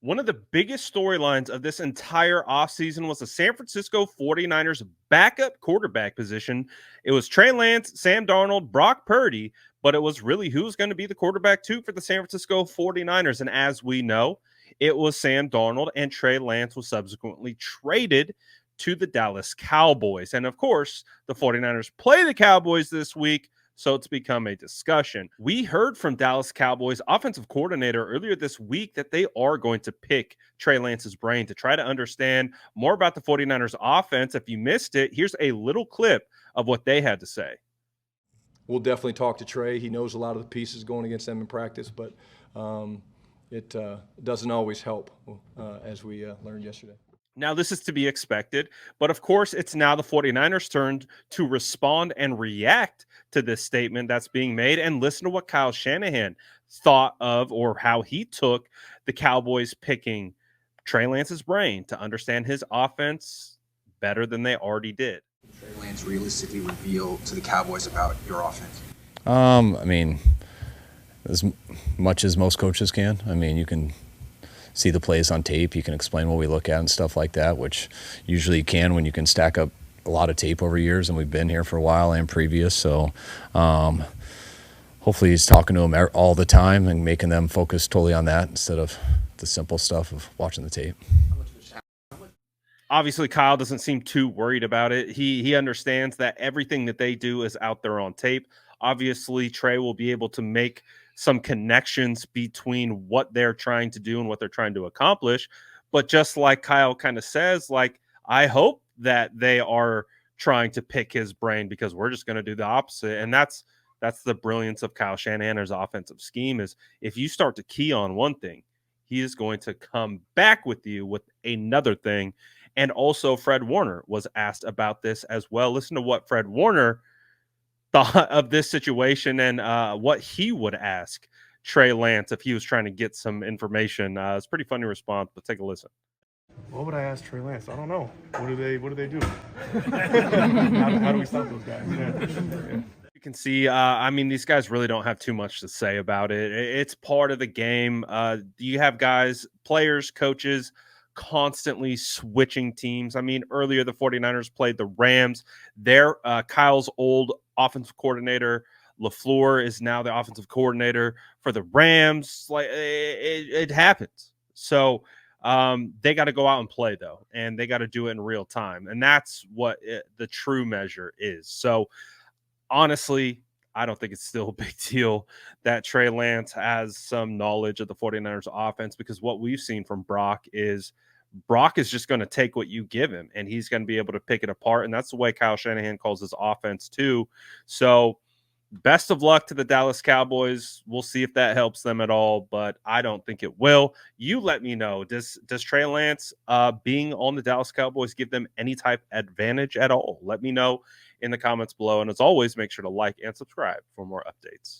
One of the biggest storylines of this entire offseason was the San Francisco 49ers backup quarterback position. It was Trey Lance, Sam Darnold, Brock Purdy, but it was really who's going to be the quarterback two for the San Francisco 49ers. And as we know, it was Sam Darnold, and Trey Lance was subsequently traded to the Dallas Cowboys. And of course, the 49ers play the Cowboys this week, so it's become a discussion. We heard from Dallas Cowboys offensive coordinator earlier this week that they are going to pick Trey Lance's brain to try to understand more about the 49ers offense. If you missed it, here's a little clip of what they had to say. We'll definitely talk to Trey. He knows a lot of the pieces going against them in practice, but it doesn't always help, as we learned yesterday. Now, this is to be expected, but of course, it's now the 49ers' turn to respond and react to this statement that's being made, and listen to what Kyle Shanahan thought of, or how he took the Cowboys picking Trey Lance's brain to understand his offense better than they already did. Trey Lance realistically reveal to the Cowboys about your offense? I mean, as much as most coaches can. I mean, you can see the plays on tape. You can explain what we look at and stuff like that, which usually you can when you can stack up a lot of tape over years, and we've been here for a while and previous. So hopefully he's talking to them all the time and making them focus totally on that instead of the simple stuff of watching the tape. Obviously, Kyle doesn't seem too worried about it. He understands that everything that they do is out there on tape. Obviously, Trey will be able to make some connections between what they're trying to do and what they're trying to accomplish. But just like Kyle kind of says, like, I hope that they are trying to pick his brain, because we're just going to do the opposite. And that's the brilliance of Kyle Shanahan's offensive scheme, is if you start to key on one thing, he is going to come back with you with another thing. And also Fred Warner was asked about this as well. Listen to what Fred Warner thought of this situation and what he would ask Trey Lance if he was trying to get some information. It's a pretty funny response, but take a listen. What would I ask Trey Lance? I don't know. What do they do? how do we stop those guys? Yeah. You can see, I mean, these guys really don't have too much to say about it. It's part of the game. You have guys, players, coaches, constantly switching teams. I mean, earlier the 49ers played the Rams. Their Kyle's old offensive coordinator, LaFleur, is now the offensive coordinator for the Rams. Like, it happens. So they got to go out and play, though, and they got to do it in real time. And that's what the true measure is. So honestly, I don't think it's still a big deal that Trey Lance has some knowledge of the 49ers offense, because what we've seen from Brock is just going to take what you give him, and he's going to be able to pick it apart. And that's the way Kyle Shanahan calls his offense too. So best of luck to the Dallas Cowboys. We'll see if that helps them at all, but I don't think it will. You let me know. Does Trey Lance being on the Dallas Cowboys give them any type of advantage at all? Let me know in the comments below. And as always, make sure to like and subscribe for more updates.